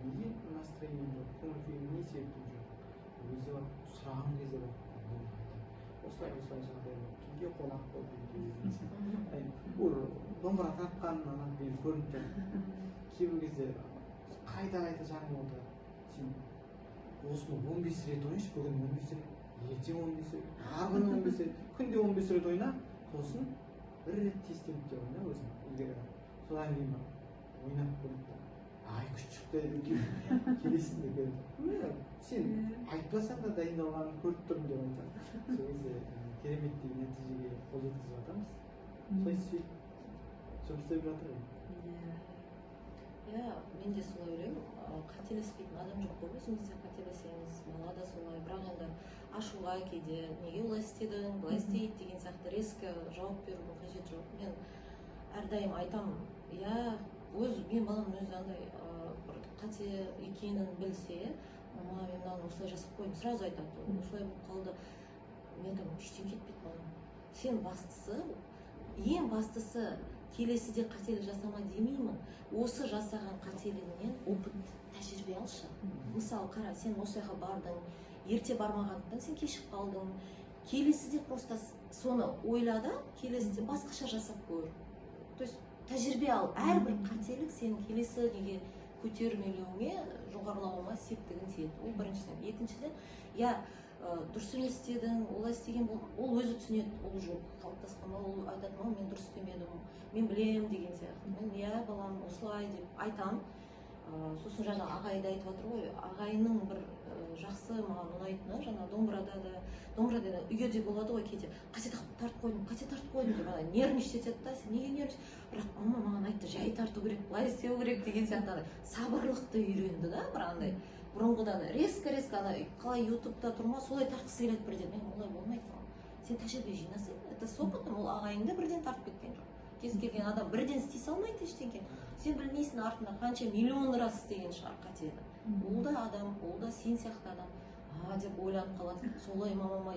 B: неге настроением жоқ, көңіл күйім не себептен жоқ, ол кезде барып сұраған кезде барып осылай жағдай болды, түнде қонақ болды ол домбыра тартқаннан кейін көрініп тұр. Кейбір кезде қайта жаңылып отырады. Сен осыны 15 рет ойнашы, бүгін 15 рет, ертең 15 рет, арғы күні 15 рет, күнде 15 рет ойна, сосын бір рет тестелік те ойна өзің. Содан кейін ойнап көріп ай күшті шықты деп келесінде көріп. Сен айтпасаң да дайындалғанын көріп тұрмын деп айтады. Сол кезде кереметтей нәтижеге қол жеткізіп жатырмыз. Солай сөйтіп жұмыс істеп жатырмын.
C: Иә, мен де солай ойлаймын. Қателеспейтін адам жоқ қой, өзіміз де қателесеміз, бала да солай. Бірақ енді ашуға кейде неге олай істедің, былай істейді деген сияқты резко жауап берудің қажеті жоқ. Мен әрдайым айтамын, иә, мен балам өзі андай бір қате екенін білсе, мама мен мынаны осылай жасап қойдым, сразу айтады, осылай болып қалды. Мен айтамын, ештеңе кетпейді балам. Сен ең бастысы келесіде қателік жасама демеймін. Осы жасаған қателігінен опыт, тәжірибе алшы. Мысалы, қара, сен осы жаққа бардың, ерте бармағандықтан сен кешіп қалдың. Келесіде просто соны ойла да, келесіде басқаша жасап көр. То есть тәжірибе ал. Әрбір қателік сен келесі неге көтермелеуіңе, жоғарылауыңа септігін тиеді. Ол біріншіден. Екіншіден, дұрыс емес істедің, олай істеген ол өзі түсінеді, ол жоқ қалыптасқан, ол айтады, мен дұрыс істемедім, мен білем деген сияқты. Мен балам осылай деп айтам. Сосын жаңа ағайды айтып жатыр ғой, ағайының бір жақсы маған ұнайтыны, жаңа домбырада үйге де болады ғой кейде, қате тартып қойдым деп нервничать етеді да, сен неге нервничать? Бірақ мама маған айтты, жай тарту керек, былай істеу керек деген сияқты сабырлықты үйренді да, бір андай. Бұрынғыдан резко қалай ютубта тұрма, солай тартқысы келеді бірден. Мен олай болмайды. Сен тәжірибе жинасың, это с опытом, ол ағайыңды бірден тартып кеткен жоқ. Кез келген адам бірден істей салмайды ештеңе. Сен білмейсің артында қанша миллион раз істеген шығар қатені. Ол да адам, ол да сен сияқты адам. Деп ойланып қалады. Солай мамама,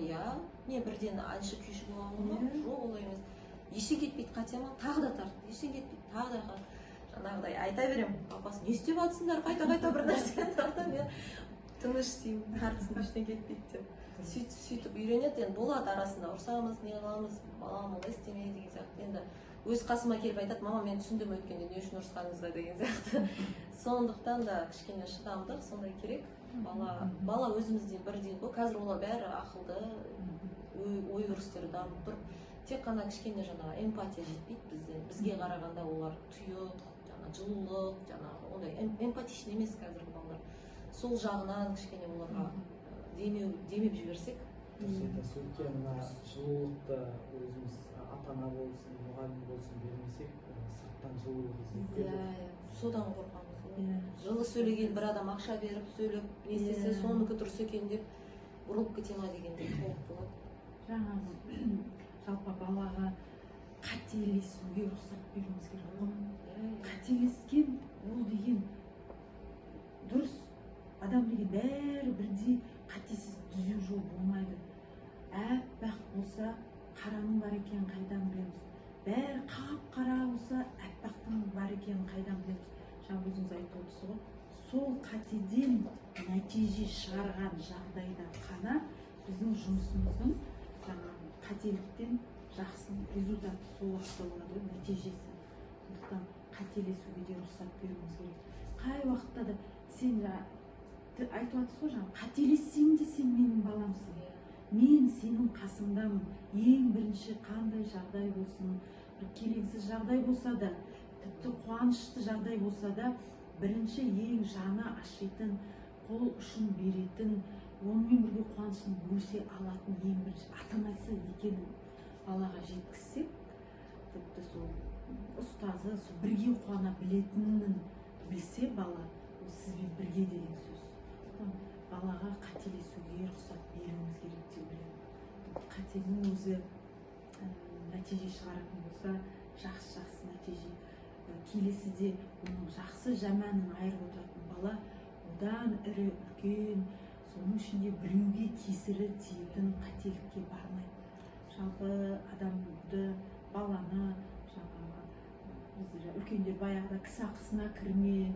C: не бірден әнші күйші боламын ба? Жоқ, олай емес. Ештеңе кетпейді қатема, тағы да тарт. Ештеңе кетпейді, тағы да тарт. Жаңағыдай айта берем, папасы, не істеп жатсыңдар, қайта бір нәрсені тартам, мен тыныш деймін, тартсын, ештеңе кетпейді деп. Сөйтіп үйренеді, енді болады арасында ұрсамыз, не қыламыз, балам олай істемей деген сияқты. Енді өз қасыма келіп айтады, мама мен түсіндім өткенде не үшін ұрысқаныңызға деген сияқты. Сондықтан да кішкене шыдамдық, сондай керек. Бала өзімізде бірдей ғой, қазір олар бәрі ақылды, ой өрістері дамып тұр. Тек қана кішкене жаңағы эмпатия жетпейді бізге қарағанда олар тұйық, жылулық, ондай эмпатичный емес қазіргі балалар. Сол жағынан кішкене оларға демеп жіберсек.
B: Өйткені жылулықты өзіміз ата-ана болсын, мұғалім болсын бермесек, сырттан жылулық іздеп келеді.
C: Содан қорқамыз. Жылы сөйлеген бір адам ақша беріп сөйлеп, не істесе соныкі дұрыс екен деп бұрылып кете ма дегенде қауіп болады.
A: Жаңағы жалпы балаға қателесуге рұқсат беруіміз керек қой. Қателескен ол деген дұрыс. Адам деген бәрі бірдей қатесіз түзеу жол болмайды. Әппақ болса қараның бар екенін қайдан білеміз? Бәрі қап-қара болса әппақтың бар екенін қайдан білеміз? Жаңа өзіңіз айтып отырсыз ғой. Сол қатеден нәтиже шығарған жағдайда ғана біздің жұмысымыздың жаңағы қателіктен жақсы результат сол уақытта болады ғой, нәтижесі. Сондықтан қателесуге де рұқсат беруіміз керек. Қай уақытта да сен айтып жатсыз ғой, жаңағы қателессең де сен менің баламсың. Мен сенің қасыңдамын. Ең бірінші қандай жағдай болсын, бір келеңсіз жағдай болса да, тіпті қуанышты жағдай болса да, бірінші ең жаны ашитын, қол ұшын беретін, онымен бірге қуанышын бөлісе алатын ең бірінші ата-анасы екенін балаға жеткізсек, тіпті сол ұстазы бірге қуана білетінін білсе бала, ол сізбен бірге деген сөз. Балаға қателесуге рұқсат беруіміз керек деп білемін. Қатенің өзі нәтиже шығаратын болса, жақсы нәтиже. Келесіде оның жақсы жаманын айырып отыратын бала одан ірі үлкен соның ішінде біреуге кесірі тиетін қателікке бармайды. Жалпы адамды, баланы жаңағы біздер үлкендер баяғыда кісі ақысына кірме,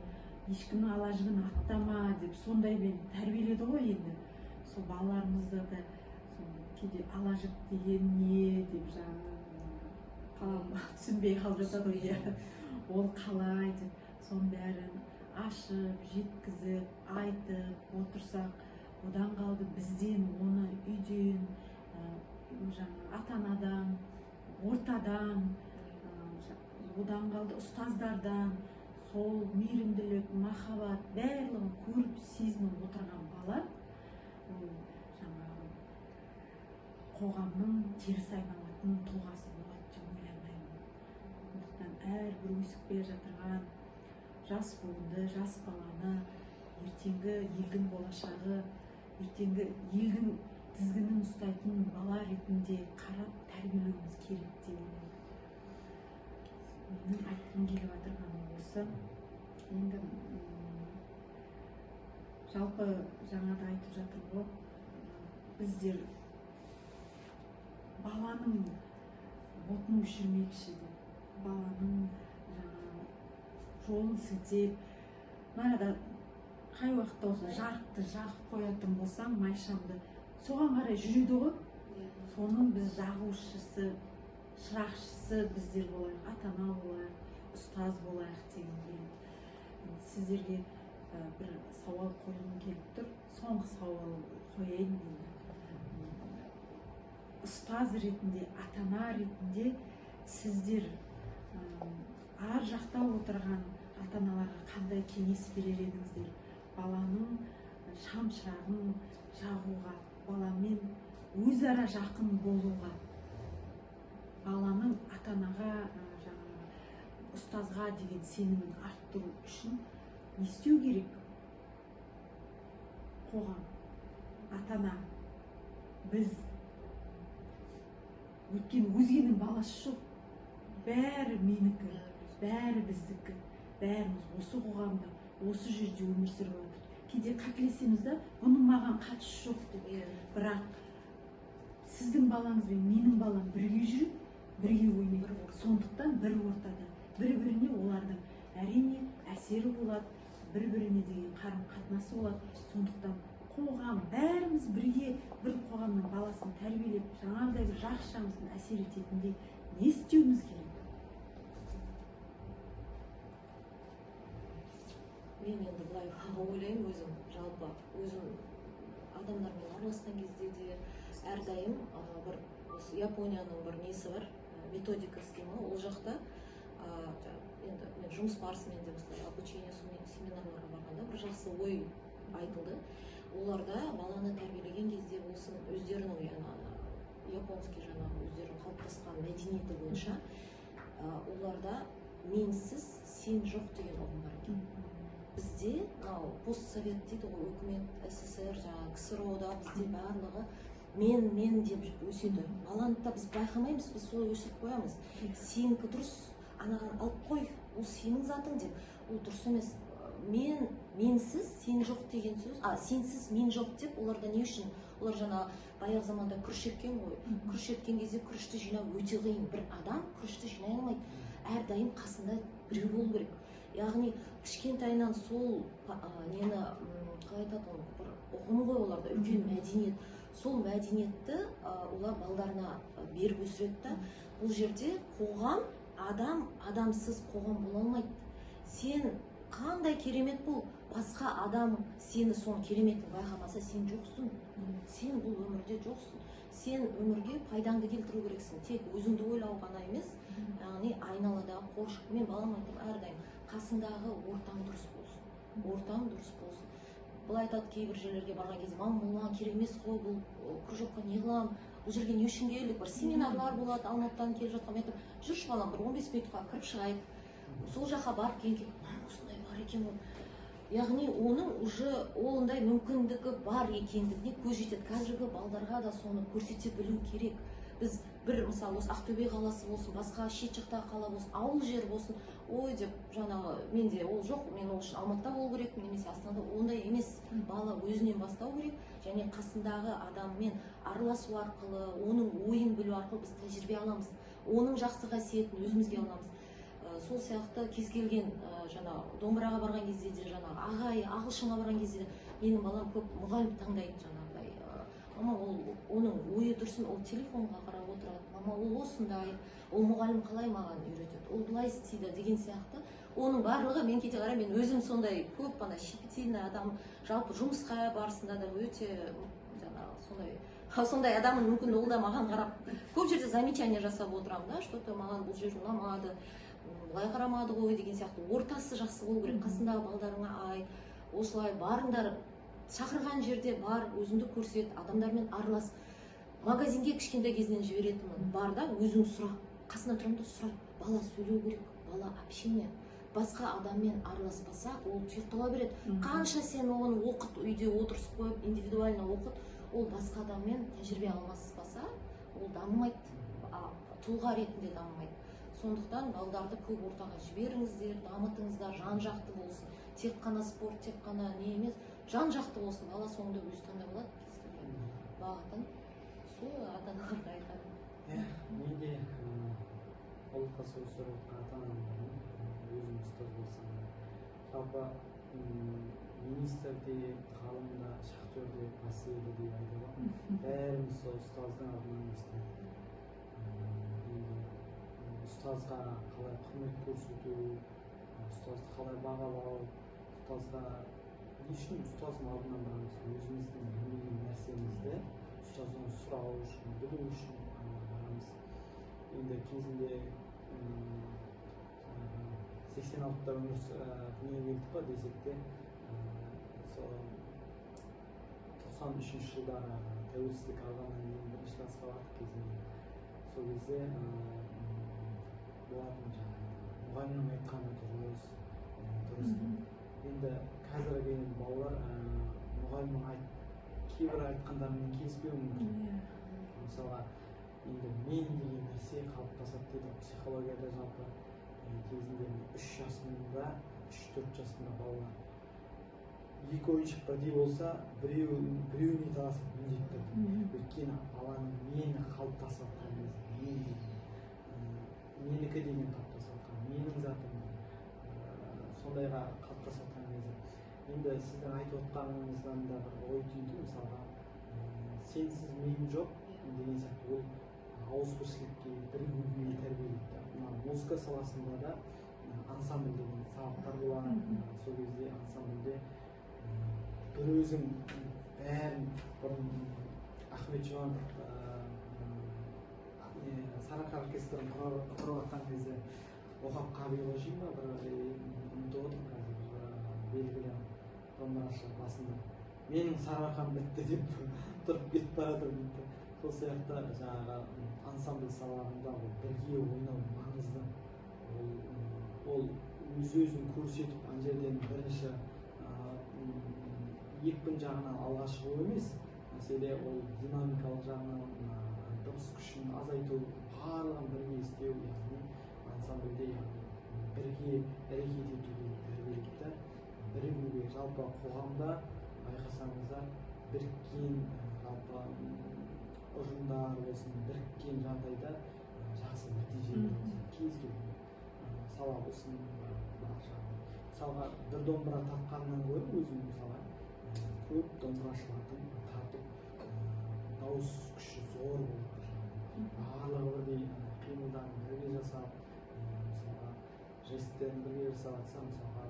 A: ешкімнің ала жігін аттама деп сондаймен тәрбиеледі ғой. Енді сол балаларымызды да кейде ала жік деген не деп жаңағы түсінбей қалып жатады ғой. Ол қалай деп соның бәрін ашып, жеткізіп, айтып отырсақ, одан қалды бізден оны үйден, ата-анадан, ортадан, одан қалды ұстаздардан сол мейірімділік, махаббат барлығын көріп, сезініп отырған бала жаңағы қоғамның теріс айналатын тұлғасы болады деп ойламаймын. Сондықтан әрбір өсіп келе жатырған жас буынды, жас баланы ертеңгі елдің болашағы, ертеңгі елдің тізгінін ұстайтын бала ретінде қарап тәрбиелеуіміз керек деп ойлаймын. Менің айтқым келіп отырғаным осы. Енді жалпы жаңада айтып жатыр ғой, біздер баланың отын өшірмекші деп, баланың жолын сілтеп, мынада қай уақытта болса жарықты жағып қоятын болсаң, майшамды соған қарай жүреді ғой. Соның біз жағушысы, шырақшысы біздер болайық, ата-ана болайық, ұстаз болайық дегенде. Сіздерге бір сауал қойғым келіп тұр. Соңғы сауал қояйын енді. Ұстаз ретінде, ата-ана ретінде сіздер ар жақта отырған ата-аналарға қандай кеңес берер едіңіздер? Баланың шам-шырағын жағуға, баламен өзара жақын болуға, баланың ата-анаға, ұстазға деген сенімін арттыру үшін не істеу керек? Қоғам, ата-ана, біз, өйткені өзгенің баласы жоқ, бәрі менікі, бәрі біздікі, бәріміз осы қоғамда, осы жерде өмір сүріп жатыр. Кейде қателесеміз да, бұның маған қатысы жоқ деп. Бірақ сіздің балаңыз бен менің балам бірге жүріп, бірге ойнайды. Сондықтан бір ортада, бір-біріне олардың әрине әсері болады, бір-біріне деген қарым-қатынасы болады. Сондықтан қоғам, бәріміз бірге бір қоғамның баласын тәрбиелеп, жаңағыдай бір жақсы-жақсысын әсер ететіндей не істеуіміз керек?
C: Мен енді былай ойлаймын, өзім жалпы өзім адамдармен араласқан кезде де әрдайым бір Японияның бір несі бар, методикасы деймін ғой, ол жақта енді мен жұмыс барысымен де осылай обучение семинарларға барғанда бір жақсы ой айтылды. Оларда баланы тәрбиелеген кезде болсын, өздерінің японский жаңағы өздерінің қалыптасқан мәдениеті бойынша оларда менсіз сен жоқ деген ұғым бар екен. Бізде постсовет дейді ғой, үкімет, СССР, жаңағы КСРО-да бізде барлығы мен деп өседі. Баланы да біз байқамаймыз, біз солай өсіп қоямыз. Сенікі дұрыс, анаған алып қой, ол сенің затың деп. Ол дұрыс емес. Менсіз сен жоқ деген сөз, сенсіз мен жоқ деп, оларда не үшін? Олар жаңа баяғы заманда күріш еккен ғой. Күріш еккен кезде күрішті жинау өте қиын. Bir адам күрішті жинай алмайды. Әрдайым қасында біреу болу керек. Яғни кішкентайынан сол нені қалай айтады, бір ұғым ғой оларда, үлкен мәдениет. Сол мәдениетті олар балдарына беріп өсіреді. Бұл жерде қоғам, адамсыз қоғам бола алмайды. Сен қандай керемет бол, басқа адам сені соның кереметін байқамаса, сен жоқсың. Сен бұл өмірде жоқсың. Сен өмірге пайдаңды келтіру керексің. Тек өзіңді ойлау ғана емес, яғни айналадағы қоршық. Мен балам айтам әрдайым, қасындағы ортаң дұрыс болсын. Ортаң дұрыс болсын. Бұл айтады кейбір жерлерге барған кезде, мам, бұл маған керек емес қой, бұл кружокқа не қыламын, бұл жерге не үшін келдік, бір семинарлар болады, Алматыдан келіп жатқан. Мен айтам, жүрші балам, бір 15 минутқа кіріп шығайық. Сол жаққа барып келген, осындай бар екен ғой. яғни оның уже ондай мүмкіндігі бар екендігіне көз жетеді. Қазіргі балдарға да соны көрсете білу керек. Біз бір мысалы осы Ақтөбе қаласы болсын, басқа шет жақтағы қала болсын, ауыл жер болсын, ой деп жаңағы менде ол жоқ, мен ол үшін Алматыда болу керекпін немесе Астанада, ондай емес. Бала өзінен бастау керек және қасындағы адаммен араласу арқылы, оның ойын білу арқылы біз тәжірибе аламыз. Оның жақсы қасиетін өзімізге аламыз. Сол сияқты кез келген жаңа домбыраға барған кезде де жаңағы ағай, ағылшынға барған кезде де менің балам көп мұғалім таңдайды жаңағыдай. Мама оның ойы дұрысын, ол телефонға қарап отырады. Мама ол осындай, ол мұғалім қалай маған үйретеді, ол былай істейді деген сияқты. Оның барлығы мен кейде қараймын, мен өзім сондай көп ана щепетильный адам, жалпы жұмысқа барысында да өте жаңағы сондай адамның мүмкін ол да маған қарап көп жерде замечание жасап отырамын да, что-то маған бұл жер ұнамады, былай қарамады ғой деген сияқты. Ортасы жақсы болу керек. Қасындағы балдарыңа ай, осылай барыңдар, шақырған жерде бар, өзіңді көрсет, адамдармен аралас. Магазинге кішкентай кезінен жіберетінмін. Бар да, өзің сұра, қасына тұрамын да сұра. Бала сөйлеу керек, бала общение. Басқа адаммен араласпаса, ол тұйықтала береді. Қанша сен оны оқыт, үйде отырысып қойып, индивидуально оқыт, ол басқа адаммен тәжірибе алмаспаса, ол дамымайды, тұлға ретінде дамымайды. Сондықтан балдарды көп ортаға жіберіңіздер, дамытыңыздар, жан-жақты болсын. Тек қана спорт, тек қана не емес, жан-жақты болсын. Бала соңында өзі таңдап алады, кез келген бағытын. Сол ата-аналарға айтамын.
B: Менде ұлтқа сөз сұраққа ата-анамын, өзім ұстаз болсам. Жалпы министрде, ғалымда, шахтерде, мәселеде деп айтамын. Бәріміз сол ұстаздың алдынан естиді. Ұстазға қалай құрмет көрсету, ұстазды қалай бағалау, ұстазға не үшін ұстаздың алдынан барамыз, өзіміздің білмеген нәрсемізді ұстаздан сұрау үшін, білу үшін барамыз. Енді кезінде 86-та дүниеге келдік қой десек те, сол 93 жылдары тәуелсіздік алғаннан кейін бірінші классқа бардық кезінде. Сол кезде болатын жаңағы мұғалімнің айтқаны дұрыс. Енді қазіргі балалар мұғалімнің кейбір айтқандарымен келіспеуі мүмкін. Мысалға, енді мен деген нәрсе қалыптасады дейді психологияда. Жалпы кезінде 3 жасында, 3-4 жасында балалар екі ойыншық бірдей болса, біреуіне таласып міндетті. Өйткені баланың мені қалыптасып жатқан, менікі деген қалыптасып жатқан, менің затым сондайға қалыптасып жатқан кезде. Енді сіздің айтып отқаныңыздан да бір ой түйді, мысалға, сенсіз мен жоқ деген сияқты, ол ауызбіршілікке, бірігуге тәрбиелейді. Музыка саласында да ансамбль деген сабақтар болады. Сол кезде ансамбльде бір өзің бәрін бұрын Ахмет Жұбанов Сарыарқа оркестрін құрып жатқан кезде Оқап Қабиғожин ба бір ұмытып отырмын қазір, белгілі домбырашы басында менің сарыарқам бітті деп тұрып кетіп баратыр дейді. Сол сияқты жаңағы ансамбль саласында бірге ойнау маңызды. Ол өз-өзін көрсетіп, ана жерден бірінші екпін жағынан алға шығу емес, мәселе ол динамикалық жағынан дыбыс күшін азайту, барлығын бірге істеу, яғни ансамбльде бірге әрекет етуге тәрбиелейді. Бірігуге, жалпы қоғамда байқасаңыздар, біріккен жалпы ұжымдар болсын, біріккен жағдайда жақсы нәтиже кез келген сала болсын, мысалға бір домбыра тартқаннан гөрі өзім мысалға көп домбырашылардың тартып дауыс күші зор болады. Барлығы бірдей қимылдарын бірге жасап, мысалға жесттерін бірге жасап жатса, мысалға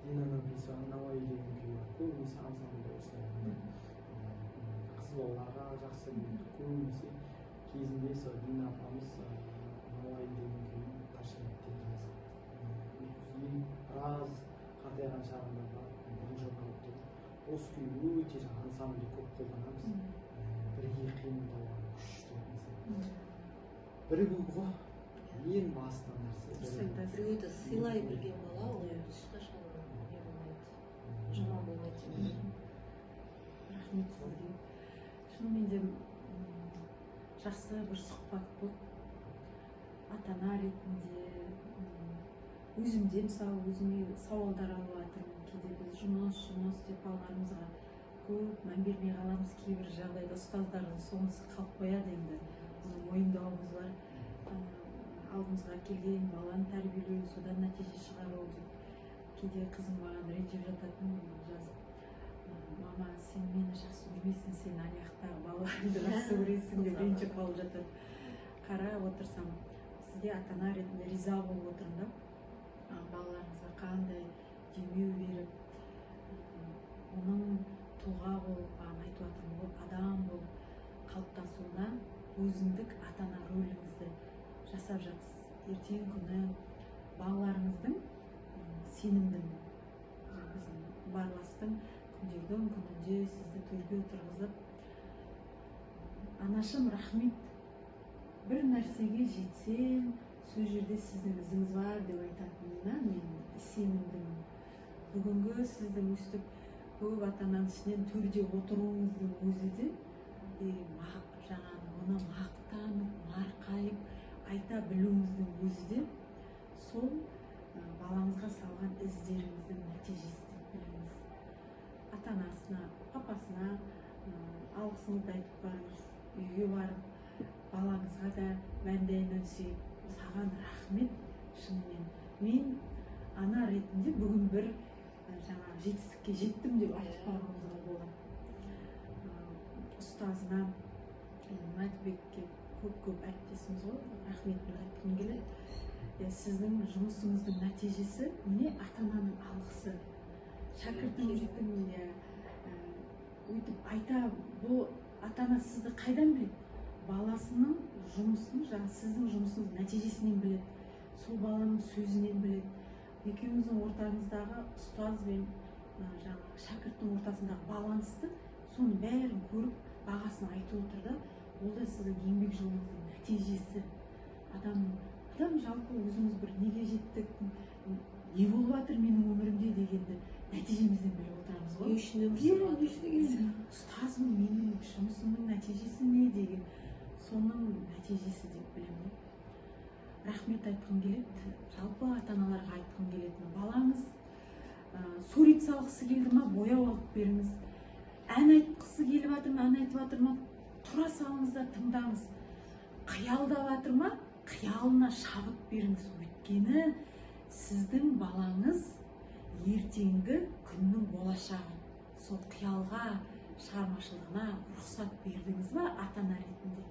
B: Дина Нұрпейісова Науаи деген күйі көбінесе ансамбльде осылай қыз балаларға жақсы біледі. Көбінесе кезінде сол Дина апамыз Науаи деген күйін таршылықтен біраз қартайған шағында бірінші орын алып тұрды. Осы күй өте ансамбльде көп қолданамыз. Бірге қимылдауға күшті нәрсе. Бірігу ғой, ең басты нәрсе.
C: Біреуді сыйлай білген бала, ол ешқашан не
A: шынымен де жақсы бір сұхбат болды. Ата ана ретінде өзім де мысалы өзіме сауалдар алып жатырмын. Кейде біз жұмыс деп алғанымызға көп мән бермей қаламыз. Кейбір жағдайда ұстаздардың соңысы қалып қояды, енді оны мойындауымыз бар. Алдымызға келген баланы тәрбиелеу, содан нәтиже шығару деп. Кейде қызым маған ренжіп жататын, жазып: мама, сен мені жақсы көрмейсің, сен ана жақтағы балаларыңды жақсы көресің деп ренжіп қалып жатады. Қарап отырсам, сізге ата ана ретінде риза болып отырмын да. Балаларыңызға қандай демеу беріп, оның тұлға болып, айтып жатырмын, адам болып қалыптасуына өзіндік ата ана рөліңізді жасап жатсыз. Ертең күні балаларыңыздың сенімдімін, біздің барластың күндердің күнінде сізді төрге отырғызып, анашым рахмет, бір нәрсеге жетсең, сол жерде сіздің ізіңіз бар деп айтатынына мен сенімдімін. Бүгінгі сіздің өстіп көп ата ананың ішінен төрде отыруыңыздың өзі де жаңағы оны мақтанып, марқайып айта білуіңіздің өзі де сол балаңызға салған іздеріңіздің нәтижесі деп біліңіз. Ата анасына, папасына алғысыңызды айтып барыңыз. Үйге барып, балаңызға да мән-дәйінен сүйіп, саған рахмет, шынымен мен ана ретінде бүгін бір жаңағы жетістікке жеттім деп айтып баруыңызға болады. Ұстазына, Мәтібекке көп әріптесіміз ғой, рахметін айтқым келеді. Сіздің жұмысыңыздың нәтижесі міне ата-ананың алғысы. Шәкіртіңіздің өйтіп айта, бұл ата-ана сізді қайдан біледі? Баласының жұмысын, сіздің жұмысыңыз нәтижесінен біледі. Сол баланың сөзінен біледі. Екеуіңіздің ортаңыздағы ұстаз бен шәкірттің ортасындағы балансты, соның бәрін көріп, бағасын айтып отыр да, ол да сіздің еңбек жолыңыздың нәтижесі. Адам жалпы өзіміз бір неге жеттік, не болып жатыр менің өмірімде дегенді нәтижемізден біліп отырамыз ғой.
C: Не үшін өмір сүріп жатыр деген.
A: Ұстазбын, менің жұмысымның нәтижесі не деген, соның нәтижесі деп білемін. Рахмет айтқым келеді, жалпы ата-аналарға айтқым келетіні, балаңыз сурет салғысы келді ма, бояу алып беріңіз. Ән айтқысы келіп жатыр ма, ән айтып жатыр ма, тұра салыңыз да тыңдаңыз. Қиялдап жатыр ма, қиялына шабыт беріңіз. Өйткені сіздің балаңыз ертеңгі күннің болашағы. Сол қиялға, шығармашылығына рұқсат бердіңіз ба ата-ана ретінде?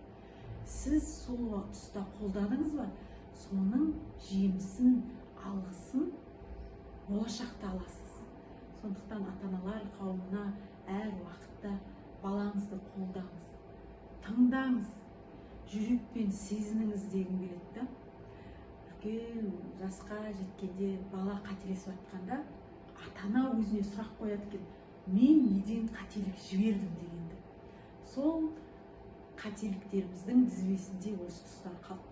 A: Сіз сол тұста қолдадыңыз ба? Соның жемісін, алғысын болашақта аласыз. Сондықтан ата-аналар қауымына әр уақытта балаңызды қолдаңыз, тыңдаңыз, жүрекпен сезініңіз дегім келеді. Үлкен жасқа жеткенде бала қателесіп жатқанда, ата-ана өзіне сұрақ қояды екен: мен неден қателік жібердім дегенді. Сол қателіктеріміздің тізбесінде осы тұстар қалып